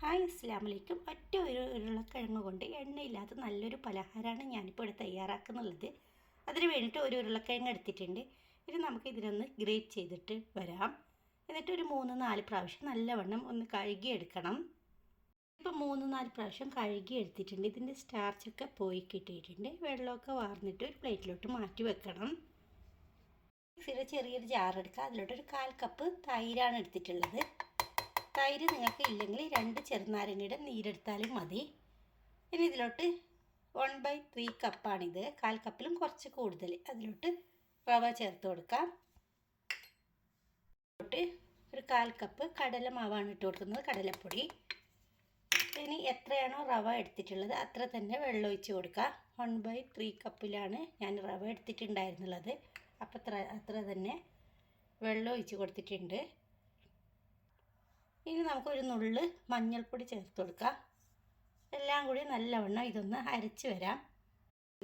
Hi അസ്സലാമു അലൈക്കും. ഒറ്റ ഒരു ഉരുളക്കിഴങ്ങ് കൊണ്ട് എണ്ണയില്ലാത്ത നല്ലൊരു പലഹാരമാണ് ഞാനിപ്പോൾ ഇവിടെ തയ്യാറാക്കുന്നുള്ളത്. അതിന് വേണ്ടിയിട്ട് ഒരു ഉരുളക്കിഴങ്ങ് എടുത്തിട്ടുണ്ട്. ഇനി നമുക്ക് ഇതിനൊന്ന് ഗ്രേറ്റ് ചെയ്തിട്ട് വരാം. എന്നിട്ട് ഒരു 3-4 പ്രാവശ്യം നല്ലവണ്ണം ഒന്ന് കഴുകിയെടുക്കണം. ഇപ്പോൾ 3-4 പ്രാവശ്യം കഴുകി എടുത്തിട്ടുണ്ട്. ഇതിൻ്റെ സ്റ്റാർച്ചൊക്കെ പോയി കിട്ടിയിട്ടുണ്ട്. വെള്ളമൊക്കെ വാർന്നിട്ട് ഒരു പ്ലേറ്റിലോട്ട് മാറ്റി വെക്കണം. മിക്സിയുടെ ചെറിയൊരു ജാർ എടുക്കുക. അതിലോട്ട് ഒരു 1/4 കപ്പ് തൈരാണ് എടുത്തിട്ടുള്ളത്. തൈര് നിങ്ങൾക്ക് ഇല്ലെങ്കിൽ 2 ചെറുനാരങ്ങയുടെ നീരെടുത്താലും മതി. ഇനി ഇതിലോട്ട് 1/3 കപ്പാണിത്. 1/4 കപ്പിലും കുറച്ച് കൂടുതൽ. അതിലോട്ട് റവ ചേർത്ത് കൊടുക്കാം. ഇതിലോട്ട് ഒരു 1/4 കപ്പ് കടലമാവാണ് ഇട്ട് കൊടുക്കുന്നത്, കടലപ്പൊടി. ഇനി എത്രയാണോ റവ എടുത്തിട്ടുള്ളത് അത്ര തന്നെ വെള്ളം ഒഴിച്ച് കൊടുക്കുക. 1/3 കപ്പിലാണ് ഞാൻ റവ എടുത്തിട്ടുണ്ടായിരുന്നുള്ളത്. അപ്പോൾ അത്ര തന്നെ വെള്ളം ഒഴിച്ച് കൊടുത്തിട്ടുണ്ട്. ഇനി നമുക്കൊരു നുള്ള് മഞ്ഞൾപ്പൊടി ചേർത്ത് കൊടുക്കാം. എല്ലാം കൂടി നല്ലവണ്ണം ഇതൊന്ന് അരച്ച് വരാം.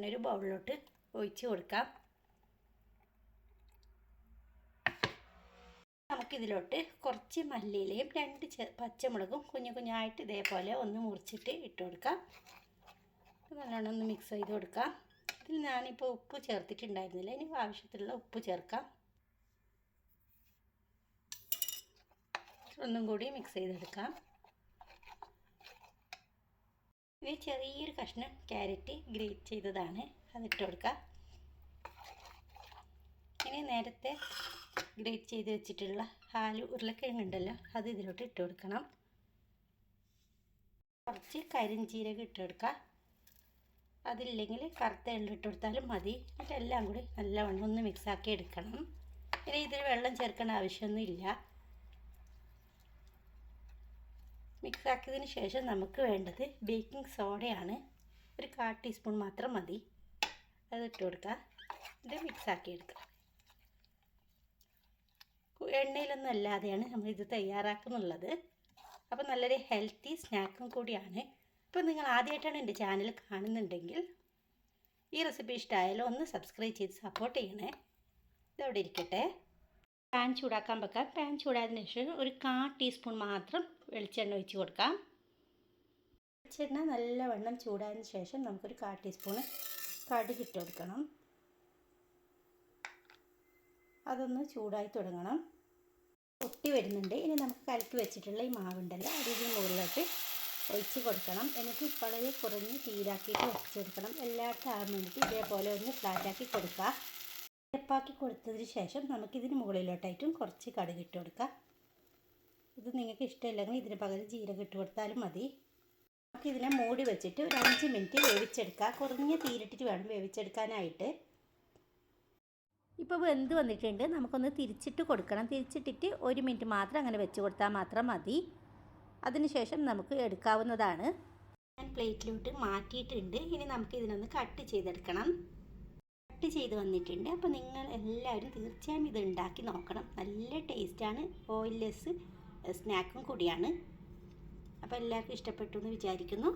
ഒരു ബൗളിലോട്ട് ഒഴിച്ച് കൊടുക്കാം. നമുക്കിതിലോട്ട് കുറച്ച് മല്ലിയിലയും 2 പച്ചമുളകും കുഞ്ഞു കുഞ്ഞായിട്ട് ഇതേപോലെ ഒന്ന് മുറിച്ചിട്ട് ഇട്ട് കൊടുക്കാം. നല്ലോണം ഒന്ന് മിക്സ് ചെയ്ത് കൊടുക്കാം. ഇതിൽ ഞാനിപ്പോൾ ഉപ്പ് ചേർത്തിട്ടുണ്ടായിരുന്നില്ല. ഇനി ആവശ്യത്തിലുള്ള ഉപ്പ് ചേർക്കാം. ഒന്നും കൂടി മിക്സ് ചെയ്തെടുക്കാം. ഇനി ചെറിയൊരു കഷ്ണം ക്യാരറ്റ് ഗ്രേറ്റ് ചെയ്തതാണ്, അതിട്ട് കൊടുക്കാം. ഇനി നേരത്തെ ഗ്രേറ്റ് ചെയ്ത് വെച്ചിട്ടുള്ള ഉരുളക്കിഴങ്ങുണ്ടല്ലോ, അത് ഇതിലോട്ട് ഇട്ട് കൊടുക്കണം. കുറച്ച് കരിഞ്ജീരകം ഇട്ട് കൊടുക്കാം. അതില്ലെങ്കിൽ കറുത്ത എള്ള് ഇട്ട് കൊടുത്താലും മതി. എന്നിട്ട് എല്ലാം കൂടി നല്ലവണ്ണം ഒന്ന് മിക്സാക്കി എടുക്കണം. ഇനി ഇതിൽ വെള്ളം ചേർക്കേണ്ട ആവശ്യമൊന്നുമില്ല. മിക്സാക്കിയതിന് ശേഷം നമുക്ക് വേണ്ടത് ബേക്കിംഗ് സോഡയാണ്. ഒരു 1/4 ടീസ്പൂൺ മാത്രം മതി. അത് ഇട്ട് കൊടുക്കുക. ഇത് മിക്സാക്കി എടുക്കുക. എണ്ണയിലൊന്നും അല്ലാതെയാണ് നമ്മളിത് തയ്യാറാക്കുന്നുള്ളത്. അപ്പോൾ നല്ലൊരു ഹെൽത്തി സ്നാക്കും കൂടിയാണ്. അപ്പോൾ നിങ്ങൾ ആദ്യമായിട്ടാണ് എൻ്റെ ചാനൽ കാണുന്നുണ്ടെങ്കിൽ ഈ റെസിപ്പി ഇഷ്ടമായാലും ഒന്ന് സബ്സ്ക്രൈബ് ചെയ്ത് സപ്പോർട്ട് ചെയ്യണേ. ഇതവിടെ ഇരിക്കട്ടെ. പാൻ ചൂടാക്കാൻ വെക്കാം. പാൻ ചൂടായതിനു ശേഷം ഒരു 1/4 ടീസ്പൂൺ മാത്രം വെളിച്ചെണ്ണ ഒഴിച്ച് കൊടുക്കാം. വെളിച്ചെണ്ണ നല്ലവണ്ണം ചൂടായതിനു ശേഷം നമുക്കൊരു 1/4 ടീസ്പൂണ് കടുക് ഇട്ട് കൊടുക്കണം. അതൊന്ന് ചൂടായി തുടങ്ങണം. പൊട്ടി വരുന്നുണ്ട്. ഇനി നമുക്ക് കലക്കി വെച്ചിട്ടുള്ള ഈ മാവുണ്ടല്ലോ, അതിന് മുകളിലോട്ട് ഒഴിച്ച് കൊടുക്കണം. എന്നിട്ട് വളരെ കുറഞ്ഞ് തീരാക്കിയിട്ട് വെച്ചെടുക്കണം. എല്ലായിടത്തും ആകാൻ വേണ്ടിയിട്ട് ഇതേപോലെ ഒന്ന് ഫ്ലാറ്റാക്കി കൊടുക്കുക. ാക്കി കൊടുത്തതിന് ശേഷം നമുക്കിതിന് മുകളിലോട്ടായിട്ടും കുറച്ച് കടുക് ഇട്ട് കൊടുക്കാം. ഇത് നിങ്ങൾക്ക് ഇഷ്ടമില്ലെങ്കിൽ ഇതിന് പകരം ജീരകം ഇട്ട് കൊടുത്താലും മതി. നമുക്കിതിനെ മൂടി വെച്ചിട്ട് ഒരു 5 മിനിറ്റ് വേവിച്ചെടുക്കാം. കുറഞ്ഞ തീരിട്ടിട്ട് വേണം വേവിച്ചെടുക്കാനായിട്ട്. ഇപ്പോൾ വെന്ത് വന്നിട്ടുണ്ട്. നമുക്കൊന്ന് തിരിച്ചിട്ട് കൊടുക്കണം. തിരിച്ചിട്ടിട്ട് 1 മിനിറ്റ് മാത്രം അങ്ങനെ വെച്ച് കൊടുത്താൽ മാത്രം മതി. അതിനുശേഷം നമുക്ക് എടുക്കാവുന്നതാണ്. ഞാൻ പ്ലേറ്റിലോട്ട് മാറ്റിയിട്ടുണ്ട്. ഇനി നമുക്ക് ഇതിനൊന്ന് കട്ട് ചെയ്തെടുക്കണം. കട്ട് ചെയ്ത് വന്നിട്ടുണ്ട്. അപ്പോൾ നിങ്ങൾ എല്ലാവരും തീർച്ചയായും ഇത് ഉണ്ടാക്കി നോക്കണം. നല്ല ടേസ്റ്റാണ്. ഓയിൽലെസ് സ്നാക്കും കൂടിയാണ്. അപ്പോൾ എല്ലാവർക്കും ഇഷ്ടപ്പെട്ടു എന്ന് വിചാരിക്കുന്നു.